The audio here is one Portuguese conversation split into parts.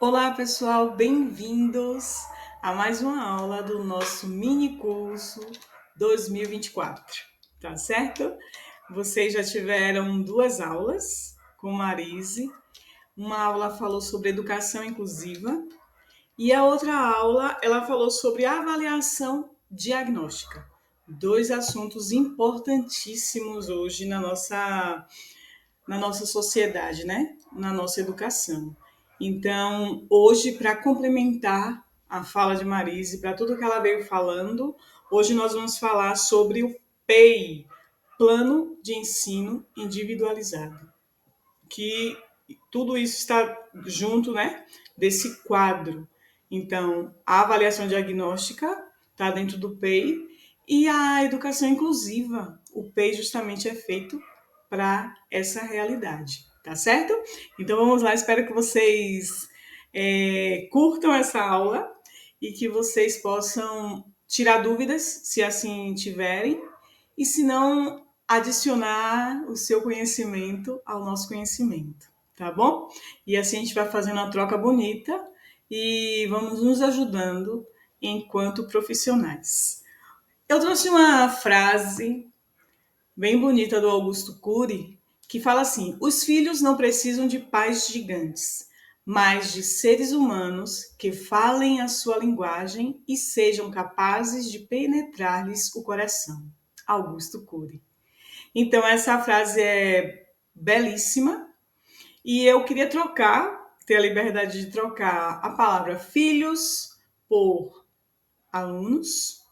Olá, pessoal, bem-vindos a mais uma aula do nosso mini curso 2024, tá certo? Vocês já tiveram duas aulas com Marise. Uma aula falou sobre educação inclusiva e a outra aula ela falou sobre avaliação diagnóstica. Dois assuntos importantíssimos hoje na nossa sociedade, né? Na nossa educação. Então, hoje, para complementar a fala de Marise, para tudo que ela veio falando, hoje nós vamos falar sobre o PEI, Plano de Ensino Individualizado, que tudo isso está junto, né, desse quadro. Então, a avaliação diagnóstica está dentro do PEI e a educação inclusiva, o PEI justamente é feito para essa realidade, tá certo? Então vamos lá, espero que vocês curtam essa aula e que vocês possam tirar dúvidas, se assim tiverem, e se não, adicionar o seu conhecimento ao nosso conhecimento, tá bom? E assim a gente vai fazendo uma troca bonita e vamos nos ajudando enquanto profissionais. Eu trouxe uma frase bem bonita do Augusto Cury, que fala assim: os filhos não precisam de pais gigantes, mas de seres humanos que falem a sua linguagem e sejam capazes de penetrar-lhes o coração. Augusto Cury. Então, essa frase é belíssima e eu queria ter a liberdade de trocar a palavra filhos por alunos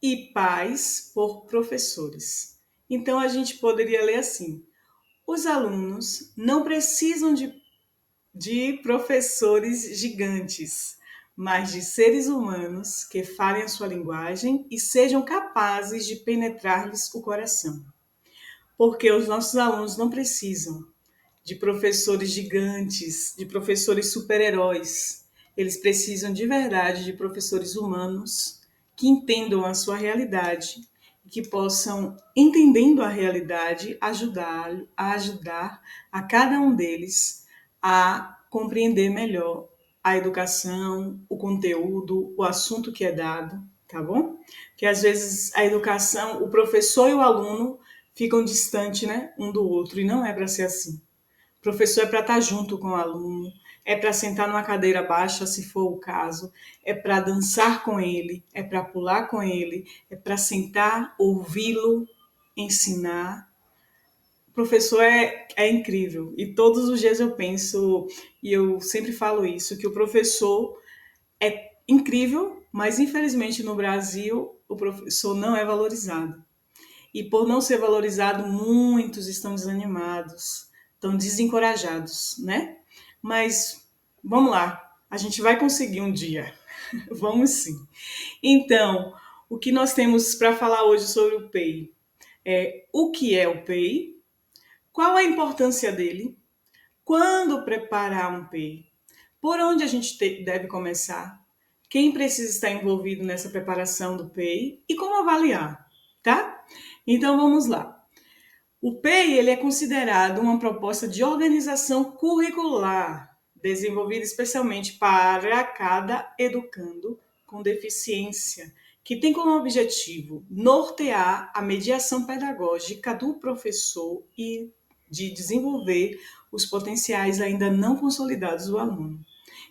e pais por professores. Então, a gente poderia ler assim: os alunos não precisam de professores gigantes, mas de seres humanos que falem a sua linguagem e sejam capazes de penetrar-lhes o coração. Porque os nossos alunos não precisam de professores gigantes, de professores super-heróis. Eles precisam de verdade de professores humanos que entendam a sua realidade e que possam, entendendo a realidade, ajudar a cada um deles a compreender melhor a educação, o conteúdo, o assunto que é dado, tá bom? Porque às vezes a educação, o professor e o aluno ficam distantes, né, um do outro, e não é para ser assim. O professor é para estar junto com o aluno, é para sentar numa cadeira baixa, se for o caso, é para dançar com ele, é para pular com ele, é para sentar, ouvi-lo, ensinar. O professor é incrível e todos os dias eu penso, e eu sempre falo isso, que o professor é incrível, mas infelizmente no Brasil o professor não é valorizado. E por não ser valorizado, muitos estão desanimados, estão desencorajados, né? Mas vamos lá, a gente vai conseguir um dia. Vamos sim. Então, o que nós temos para falar hoje sobre o PEI? O que é o PEI? Qual a importância dele? Quando preparar um PEI? Por onde a gente deve começar? Quem precisa estar envolvido nessa preparação do PEI? E como avaliar, tá? Então vamos lá. O PEI ele é considerado uma proposta de organização curricular desenvolvida especialmente para cada educando com deficiência, que tem como objetivo nortear a mediação pedagógica do professor e de desenvolver os potenciais ainda não consolidados do aluno.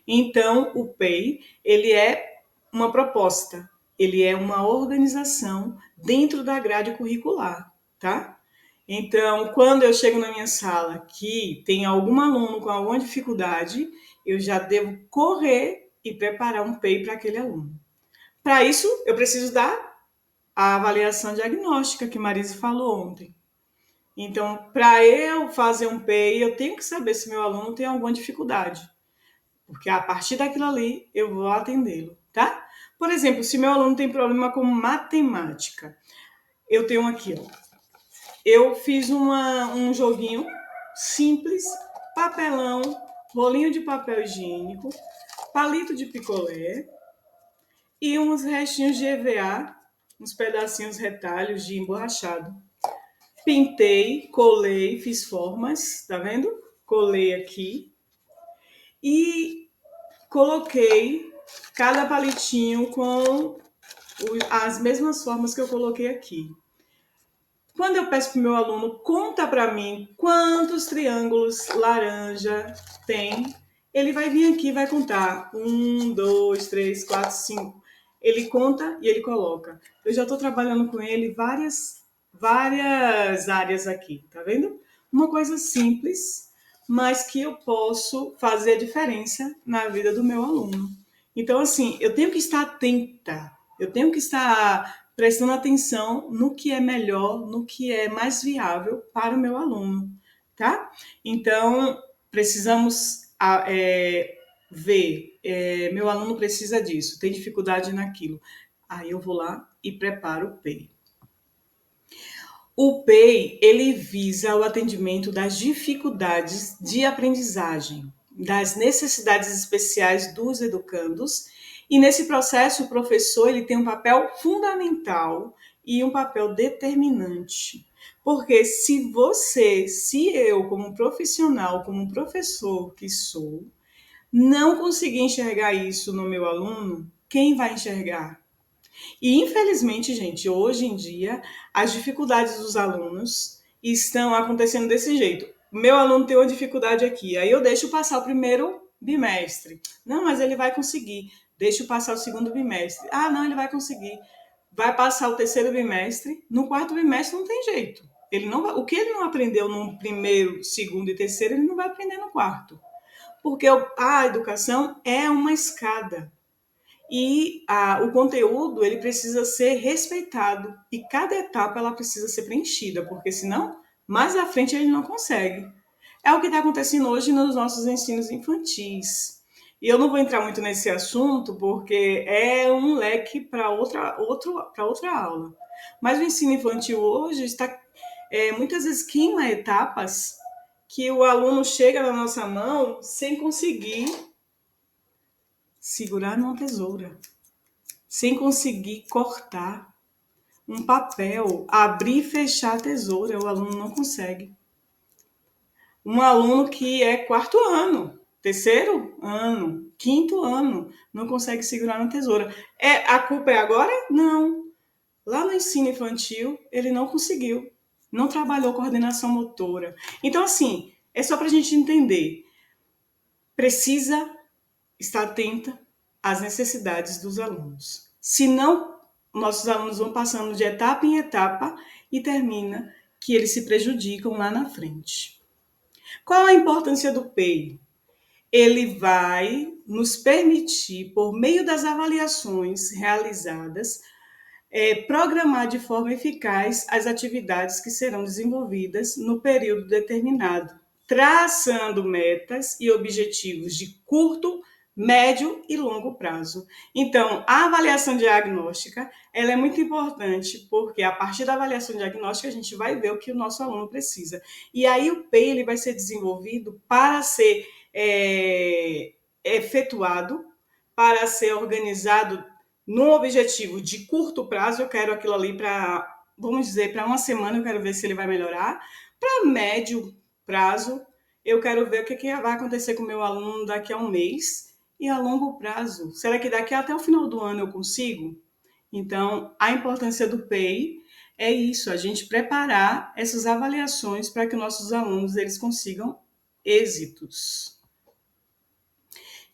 Então, o PEI ele é uma proposta, ele é uma organização dentro da grade curricular, tá? Então, quando eu chego na minha sala que tem algum aluno com alguma dificuldade, eu já devo correr e preparar um PEI para aquele aluno. Para isso, eu preciso dar a avaliação diagnóstica que Marise falou ontem. Então, para eu fazer um PEI, eu tenho que saber se meu aluno tem alguma dificuldade, porque a partir daquilo ali eu vou atendê-lo, tá? Por exemplo, se meu aluno tem problema com matemática, eu tenho aqui, ó, eu fiz um joguinho simples, papelão, rolinho de papel higiênico, palito de picolé e uns restinhos de EVA, uns pedacinhos retalhos de emborrachado. Pintei, colei, fiz formas, tá vendo? Colei aqui e coloquei cada palitinho com as mesmas formas que eu coloquei aqui. Quando eu peço para o meu aluno, conta para mim quantos triângulos laranja tem, ele vai vir aqui e vai contar. 1, 2, 3, 4, 5. Ele conta e ele coloca. Eu já estou trabalhando com ele várias áreas aqui, tá vendo? Uma coisa simples, mas que eu posso fazer a diferença na vida do meu aluno. Então, assim, eu tenho que estar atenta, eu tenho que estar prestando atenção no que é melhor, no que é mais viável para o meu aluno, tá? Então, precisamos ver, meu aluno precisa disso, tem dificuldade naquilo. Aí eu vou lá e preparo o PEI. O PEI, ele visa o atendimento das dificuldades de aprendizagem, das necessidades especiais dos educandos, e nesse processo o professor ele tem um papel fundamental e um papel determinante. Porque se eu, como profissional, como professor que sou, não conseguir enxergar isso no meu aluno, quem vai enxergar? E, infelizmente, gente, hoje em dia, as dificuldades dos alunos estão acontecendo desse jeito. Meu aluno tem uma dificuldade aqui, aí eu deixo passar o primeiro bimestre. Não, mas ele vai conseguir. Deixo passar o segundo bimestre. Ah, não, ele vai conseguir. Vai passar o terceiro bimestre. No quarto bimestre não tem jeito. Ele não vai, o que ele não aprendeu no primeiro, segundo e terceiro, ele não vai aprender no quarto. Porque a educação é uma escada. E o conteúdo ele precisa ser respeitado e cada etapa ela precisa ser preenchida, porque senão mais à frente ele não consegue. É o que está acontecendo hoje nos nossos ensinos infantis. E eu não vou entrar muito nesse assunto porque é um leque para outra aula. Mas o ensino infantil hoje está muitas vezes queima etapas que o aluno chega na nossa mão sem conseguir segurar numa tesoura, sem conseguir cortar um papel, abrir e fechar a tesoura, o aluno não consegue. Um aluno que é quarto ano, terceiro ano, quinto ano, não consegue segurar na tesoura. A culpa é agora? Não. Lá no ensino infantil, ele não conseguiu. Não trabalhou coordenação motora. Então, assim, é só para a gente entender. Precisa estar atenta às necessidades dos alunos. Senão, nossos alunos vão passando de etapa em etapa e termina que eles se prejudicam lá na frente. Qual a importância do PEI? Ele vai nos permitir, por meio das avaliações realizadas, programar de forma eficaz as atividades que serão desenvolvidas no período determinado, traçando metas e objetivos de curto, médio e longo prazo. Então, a avaliação diagnóstica ela é muito importante, porque a partir da avaliação diagnóstica a gente vai ver o que o nosso aluno precisa. E aí o PEI ele vai ser desenvolvido para ser efetuado, para ser organizado no objetivo de curto prazo. Eu quero aquilo ali para, vamos dizer, para uma semana, eu quero ver se ele vai melhorar. Para médio prazo, eu quero ver o que vai acontecer com o meu aluno daqui a um mês. E a longo prazo, será que daqui até o final do ano eu consigo? Então, a importância do PEI é isso, a gente preparar essas avaliações para que nossos alunos eles consigam êxitos.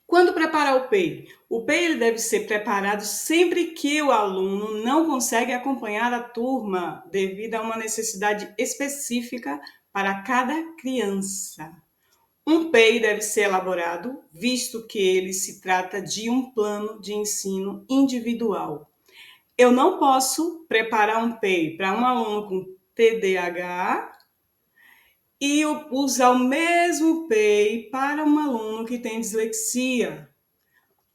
Quando preparar o PEI? O PEI ele deve ser preparado sempre que o aluno não consegue acompanhar a turma devido a uma necessidade específica para cada criança. Um PEI deve ser elaborado, visto que ele se trata de um plano de ensino individual. Eu não posso preparar um PEI para um aluno com TDAH e usar o mesmo PEI para um aluno que tem dislexia.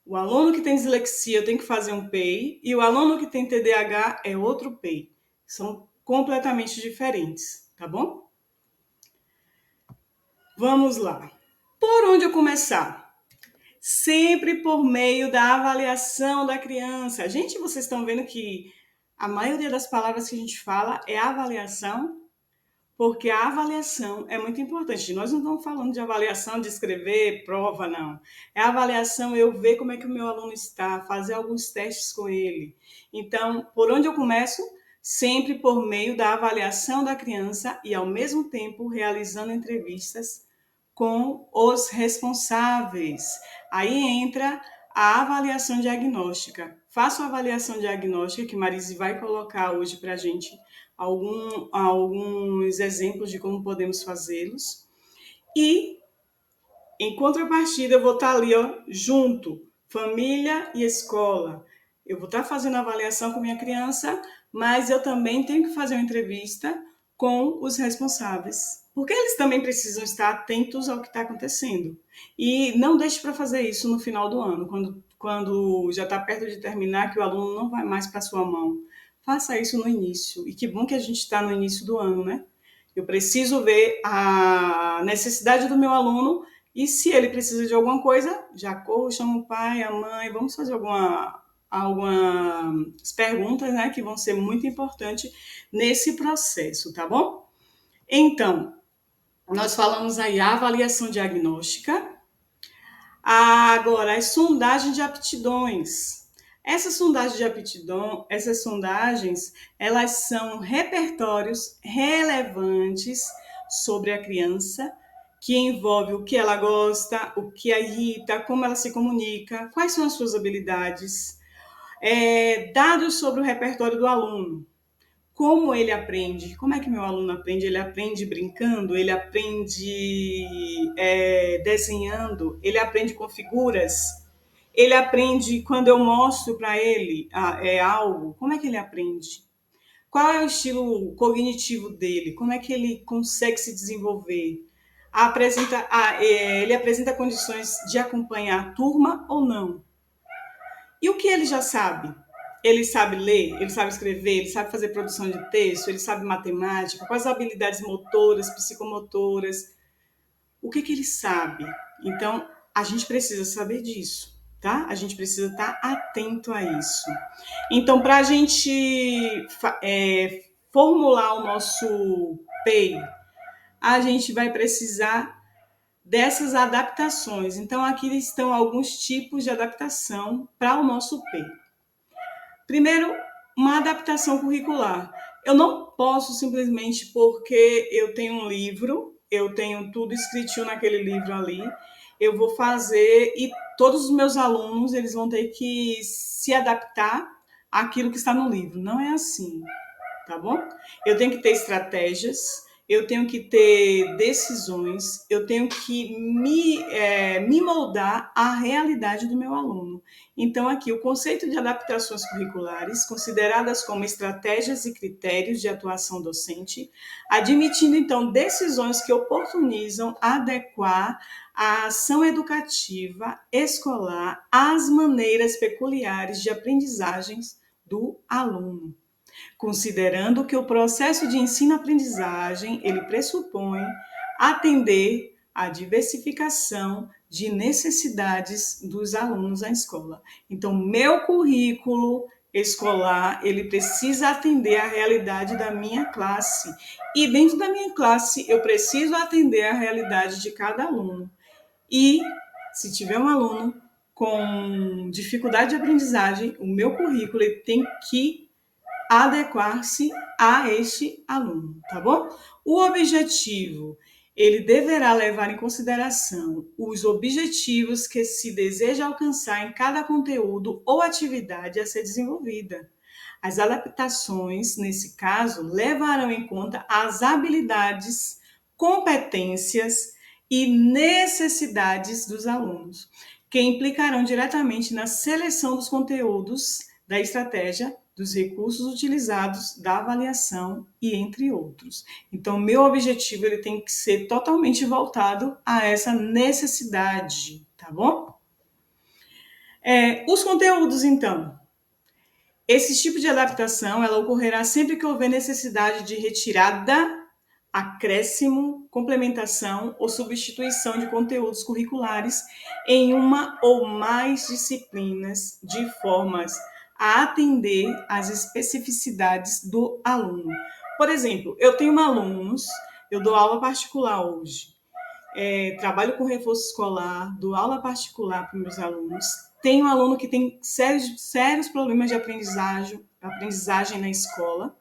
O aluno que tem dislexia tem que fazer um PEI e o aluno que tem TDAH é outro PEI. São completamente diferentes, tá bom? Vamos lá. Por onde eu começar? Sempre por meio da avaliação da criança. Gente, vocês estão vendo que a maioria das palavras que a gente fala é avaliação, Porque a avaliação é muito importante. Nós não estamos falando de avaliação de escrever prova, não. É avaliação, eu ver como é que o meu aluno está, fazer alguns testes com ele. Então, por onde eu começo? Sempre por meio da avaliação da criança e, ao mesmo tempo, realizando entrevistas com os responsáveis. Aí entra a avaliação diagnóstica. Faço a avaliação diagnóstica, que Marise vai colocar hoje para a gente alguns exemplos de como podemos fazê-los. E, em contrapartida, eu vou estar ali, ó, junto, família e escola. Eu vou estar fazendo avaliação com minha criança, mas eu também tenho que fazer uma entrevista com os responsáveis, porque eles também precisam estar atentos ao que está acontecendo. E não deixe para fazer isso no final do ano, quando já está perto de terminar, que o aluno não vai mais para a sua mão. Faça isso no início. E que bom que a gente está no início do ano, né? Eu preciso ver a necessidade do meu aluno e se ele precisa de alguma coisa, já corro, chamo o pai, a mãe, vamos fazer algumas perguntas, né, que vão ser muito importantes nesse processo, tá bom? Então, nós falamos aí a avaliação diagnóstica, agora as sondagens de aptidões. Essas sondagens de aptidão, essas sondagens, elas são repertórios relevantes sobre a criança, que envolve o que ela gosta, o que a irrita, como ela se comunica, quais são as suas habilidades, dados sobre o repertório do aluno, como ele aprende, como é que meu aluno aprende? Ele aprende brincando, ele aprende desenhando, ele aprende com figuras, ele aprende quando eu mostro para ele algo, como é que ele aprende? Qual é o estilo cognitivo dele? Como é que ele consegue se desenvolver? Ele apresenta condições de acompanhar a turma ou não? E o que ele já sabe? Ele sabe ler, ele sabe escrever, ele sabe fazer produção de texto, ele sabe matemática, quais habilidades motoras, psicomotoras, o que ele sabe? Então, a gente precisa saber disso, tá? A gente precisa estar atento a isso. Então, para a gente formular o nosso PEI, a gente vai precisar dessas adaptações. Então, aqui estão alguns tipos de adaptação para o nosso PEI. Primeiro, uma adaptação curricular. Eu não posso simplesmente porque eu tenho um livro, eu tenho tudo escritinho naquele livro ali, eu vou fazer e todos os meus alunos eles vão ter que se adaptar àquilo que está no livro. Não é assim, tá bom? Eu tenho que ter estratégias, eu tenho que ter decisões, eu tenho que me moldar à realidade do meu aluno. Então, aqui, o conceito de adaptações curriculares, consideradas como estratégias e critérios de atuação docente, admitindo, então, decisões que oportunizam adequar a ação educativa escolar às maneiras peculiares de aprendizagens do aluno, considerando que o processo de ensino-aprendizagem ele pressupõe atender à diversificação de necessidades dos alunos na escola. Então, meu currículo escolar, ele precisa atender à realidade da minha classe. E dentro da minha classe, eu preciso atender à realidade de cada aluno. E, se tiver um aluno com dificuldade de aprendizagem, o meu currículo ele tem que adequar-se a este aluno, tá bom? O objetivo, ele deverá levar em consideração os objetivos que se deseja alcançar em cada conteúdo ou atividade a ser desenvolvida. As adaptações, nesse caso, levarão em conta as habilidades, competências e necessidades dos alunos, que implicarão diretamente na seleção dos conteúdos da estratégia, dos recursos utilizados, da avaliação e entre outros. Então, meu objetivo ele tem que ser totalmente voltado a essa necessidade, tá bom? Os conteúdos, então. Esse tipo de adaptação ela ocorrerá sempre que houver necessidade de retirada, acréscimo, complementação ou substituição de conteúdos curriculares em uma ou mais disciplinas de formas a atender às especificidades do aluno. Por exemplo, eu tenho alunos Eu dou aula particular hoje. Trabalho com reforço escolar, dou aula particular para meus alunos. Tenho um aluno que tem sérios problemas de aprendizagem na escola.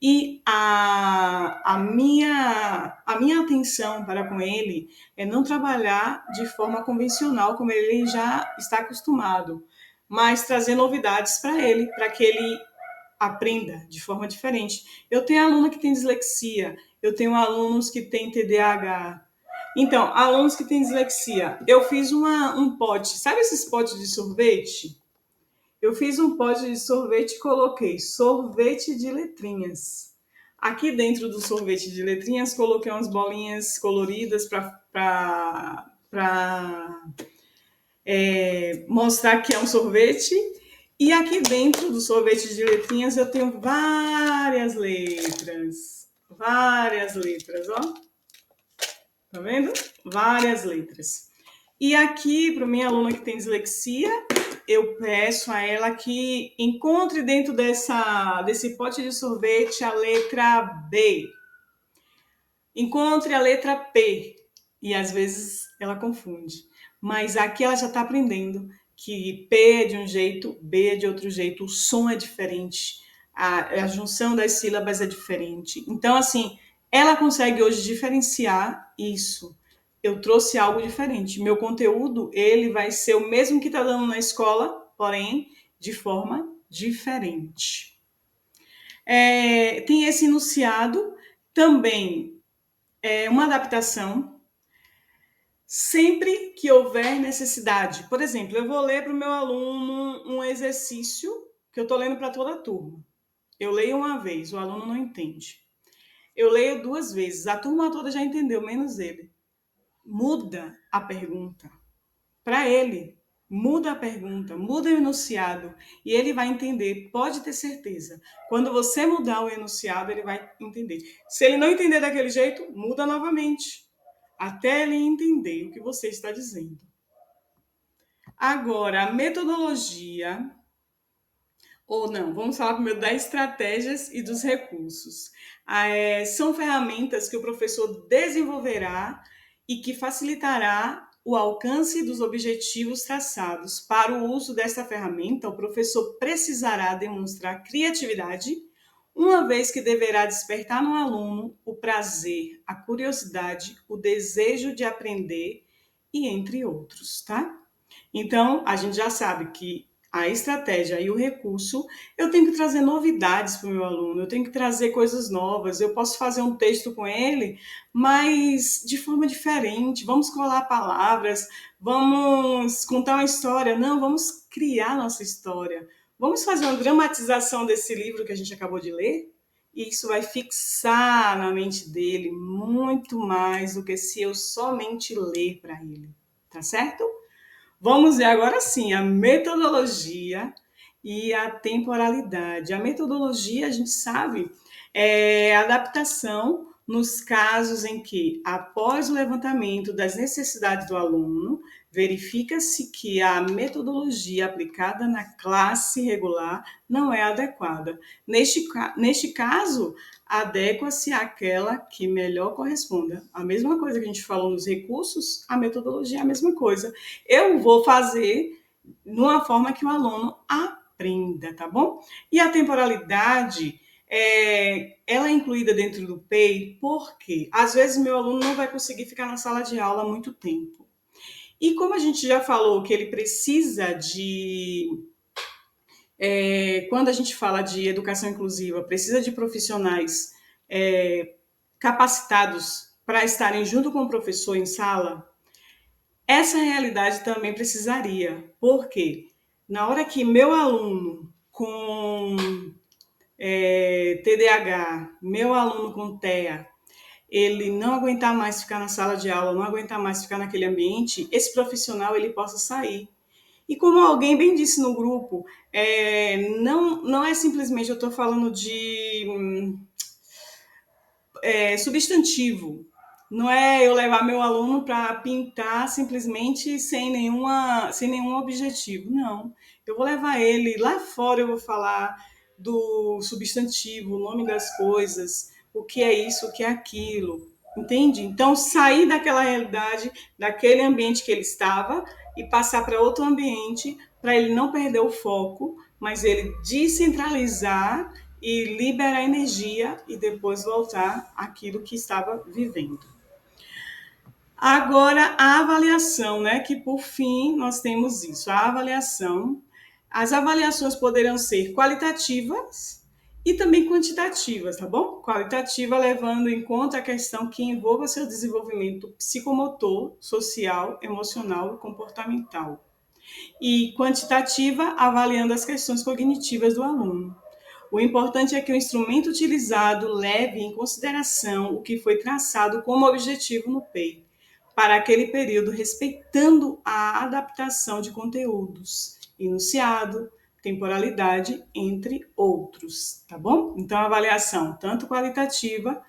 E a minha atenção para com ele é não trabalhar de forma convencional, como ele já está acostumado, mas trazer novidades para ele, para que ele aprenda de forma diferente. Eu tenho aluno que tem dislexia, eu tenho alunos que têm TDAH. Então, alunos que têm dislexia, eu fiz um pote, sabe esses potes de sorvete? Eu fiz um pote de sorvete e coloquei sorvete de letrinhas. Aqui dentro do sorvete de letrinhas, coloquei umas bolinhas coloridas para mostrar que é um sorvete. E aqui dentro do sorvete de letrinhas eu tenho várias letras. Várias letras, ó. Tá vendo? Várias letras. E aqui, para minha aluna que tem dislexia, eu peço a ela que encontre dentro desse pote de sorvete a letra B. Encontre a letra P. E às vezes ela confunde. Mas aqui ela já está aprendendo que P é de um jeito, B é de outro jeito, o som é diferente, a junção das sílabas é diferente. Então, assim, ela consegue hoje diferenciar isso. Eu trouxe algo diferente. Meu conteúdo, ele vai ser o mesmo que está dando na escola, porém, de forma diferente. Tem esse enunciado, também uma adaptação, sempre que houver necessidade. Por exemplo, eu vou ler para o meu aluno um exercício que eu estou lendo para toda a turma. Eu leio uma vez, o aluno não entende. Eu leio 2 vezes, a turma toda já entendeu, menos ele. Muda a pergunta para ele. Muda a pergunta, muda o enunciado e ele vai entender, pode ter certeza. Quando você mudar o enunciado, ele vai entender. Se ele não entender daquele jeito, muda novamente, até ele entender o que você está dizendo. Agora, a metodologia, ou não, vamos falar primeiro das estratégias e dos recursos. São ferramentas que o professor desenvolverá e que facilitará o alcance dos objetivos traçados. Para o uso desta ferramenta, o professor precisará demonstrar criatividade, uma vez que deverá despertar no aluno o prazer, a curiosidade, o desejo de aprender e entre outros, tá? Então, a gente já sabe que a estratégia e o recurso, eu tenho que trazer novidades para o meu aluno, eu tenho que trazer coisas novas, eu posso fazer um texto com ele, mas de forma diferente, vamos colar palavras, vamos contar uma história, não, vamos criar nossa história, vamos fazer uma dramatização desse livro que a gente acabou de ler, e isso vai fixar na mente dele muito mais do que se eu somente ler para ele, tá certo? Vamos ver agora sim a metodologia e a temporalidade. A metodologia, a gente sabe, é a adaptação nos casos em que, após o levantamento das necessidades do aluno, verifica-se que a metodologia aplicada na classe regular não é adequada. Neste caso, adequa-se àquela que melhor corresponda. A mesma coisa que a gente falou nos recursos, a metodologia é a mesma coisa. Eu vou fazer de uma forma que o aluno aprenda, tá bom? E a temporalidade, ela é incluída dentro do PEI porque, às vezes, meu aluno não vai conseguir ficar na sala de aula muito tempo. E como a gente já falou que ele precisa de... quando a gente fala de educação inclusiva, precisa de profissionais capacitados para estarem junto com o professor em sala, essa realidade também precisaria, porque na hora que meu aluno com TDAH, meu aluno com TEA, ele não aguentar mais ficar na sala de aula, não aguentar mais ficar naquele ambiente, esse profissional ele possa sair. E como alguém bem disse no grupo, não é simplesmente eu estou falando de substantivo. Não é eu levar meu aluno para pintar simplesmente sem nenhum objetivo. Não. Eu vou levar ele lá fora, eu vou falar do substantivo, o nome das coisas, o que é isso, o que é aquilo. Entende? Então, sair daquela realidade, daquele ambiente que ele estava e passar para outro ambiente, para ele não perder o foco, mas ele descentralizar e liberar energia e depois voltar àquilo que estava vivendo. Agora, a avaliação, né? Que por fim nós temos isso, a avaliação. As avaliações poderão ser qualitativas e também quantitativas, tá bom? Qualitativa levando em conta a questão que envolva seu desenvolvimento psicomotor, social, emocional e comportamental. E quantitativa, avaliando as questões cognitivas do aluno. O importante é que o instrumento utilizado leve em consideração o que foi traçado como objetivo no PEI para aquele período, respeitando a adaptação de conteúdos, enunciado, temporalidade, entre outros, tá bom? Então, a avaliação tanto qualitativa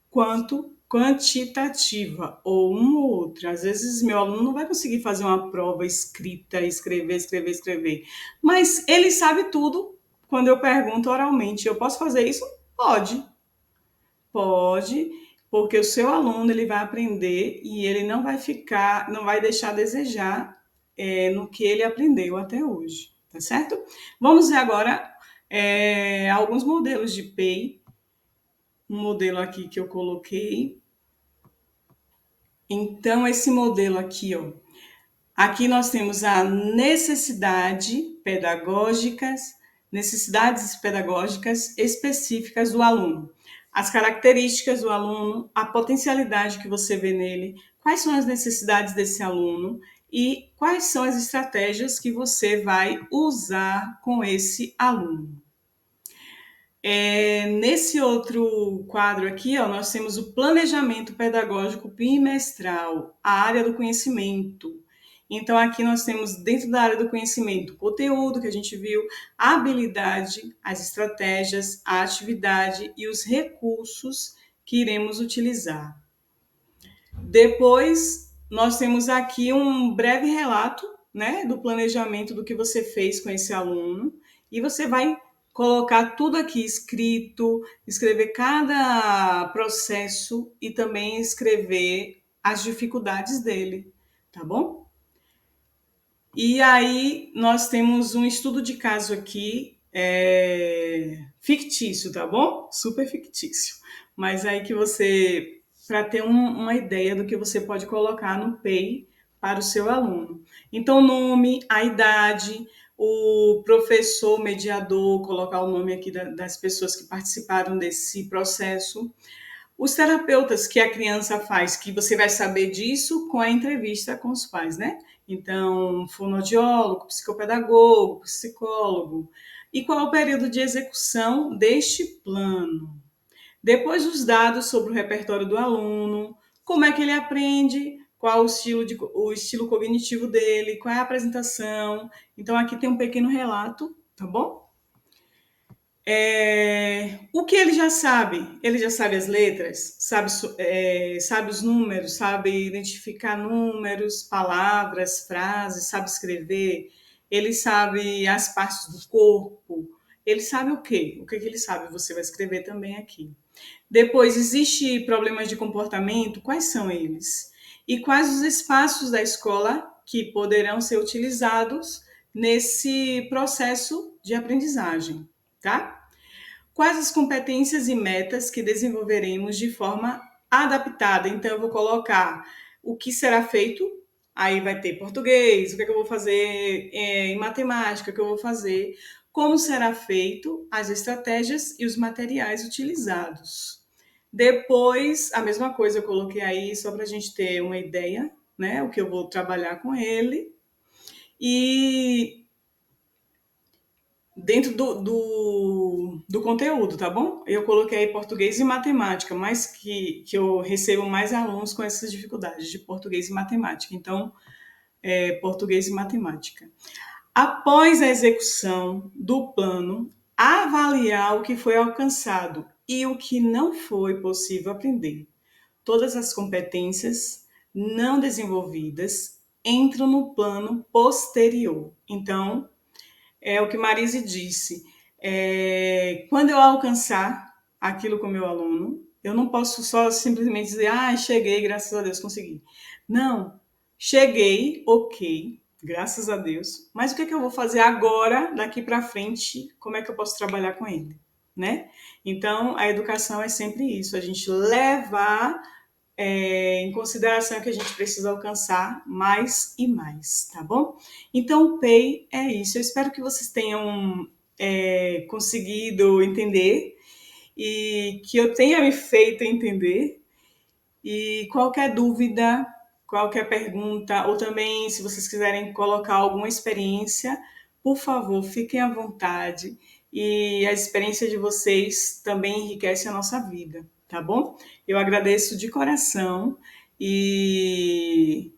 quanto quantitativa, ou uma ou outra. Às vezes, meu aluno não vai conseguir fazer uma prova escrita, escrever, mas ele sabe tudo quando eu pergunto oralmente. Eu posso fazer isso? Pode. Pode, porque o seu aluno ele vai aprender e ele não vai ficar, não vai deixar a desejar no que ele aprendeu até hoje, tá certo? Vamos ver agora alguns modelos de PEI. Um modelo aqui que eu coloquei. Então, esse modelo aqui, ó. Aqui nós temos a necessidades pedagógicas específicas do aluno, as características do aluno, a potencialidade que você vê nele, quais são as necessidades desse aluno e quais são as estratégias que você vai usar com esse aluno. Nesse outro quadro aqui, ó, nós temos o planejamento pedagógico bimestral, a área do conhecimento. Então, aqui nós temos, dentro da área do conhecimento, o conteúdo que a gente viu, a habilidade, as estratégias, a atividade e os recursos que iremos utilizar. Depois, nós temos aqui um breve relato, né, do planejamento do que você fez com esse aluno, e você vai colocar tudo aqui escrito, escrever cada processo e também escrever as dificuldades dele, tá bom? E aí nós temos um estudo de caso aqui, fictício, tá bom? Super fictício. Mas aí que você, para ter uma ideia do que você pode colocar no PEI para o seu aluno. Então, o nome, a idade, o professor mediador, colocar o nome aqui das pessoas que participaram desse processo. Os terapeutas que a criança faz, que você vai saber disso com a entrevista com os pais, né? Então, fonoaudiólogo, psicopedagogo, psicólogo. E qual é o período de execução deste plano? Depois, os dados sobre o repertório do aluno, como é que ele aprende, qual o estilo cognitivo dele, qual é a apresentação. Então, aqui tem um pequeno relato, tá bom? O que ele já sabe? Ele já sabe as letras, sabe os números, sabe identificar números, palavras, frases, sabe escrever, ele sabe as partes do corpo, ele sabe o quê? O que ele sabe? Você vai escrever também aqui. Depois, existe problemas de comportamento? Quais são eles? E quais os espaços da escola que poderão ser utilizados nesse processo de aprendizagem, tá? Quais as competências e metas que desenvolveremos de forma adaptada? Então, eu vou colocar o que será feito, aí vai ter português, o que, é que eu vou fazer em matemática, o que eu vou fazer, como será feito, as estratégias e os materiais utilizados. Depois, a mesma coisa eu coloquei aí só para a gente ter uma ideia, né? O que eu vou trabalhar com ele. E dentro do conteúdo, tá bom? Eu coloquei aí português e matemática, mas que eu recebo mais alunos com essas dificuldades de português e matemática. Então, português e matemática. Após a execução do plano, avaliar o que foi alcançado e o que não foi possível aprender. Todas as competências não desenvolvidas entram no plano posterior. Então, é o que Marise disse. Quando eu alcançar aquilo com o meu aluno, Eu não posso só simplesmente dizer, cheguei, graças a Deus, consegui. Não, cheguei, ok, graças a Deus, mas o que é que eu vou fazer agora, daqui para frente, como é que eu posso trabalhar com ele, né? Então, a educação é sempre isso, a gente levar em consideração que a gente precisa alcançar mais e mais, tá bom? Então, o PEI é isso. Eu espero que vocês tenham conseguido entender e que eu tenha me feito entender. E qualquer dúvida, qualquer pergunta, ou também se vocês quiserem colocar alguma experiência, por favor, fiquem à vontade. E a experiência de vocês também enriquece a nossa vida, tá bom? Eu agradeço de coração e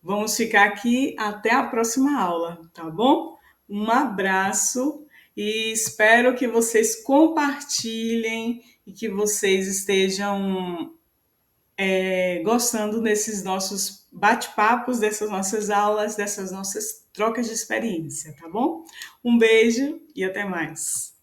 vamos ficar aqui até a próxima aula, tá bom? Um abraço e espero que vocês compartilhem e que vocês estejam gostando desses nossos bate-papos, dessas nossas aulas, dessas nossas trocas de experiência, tá bom? Um beijo e até mais.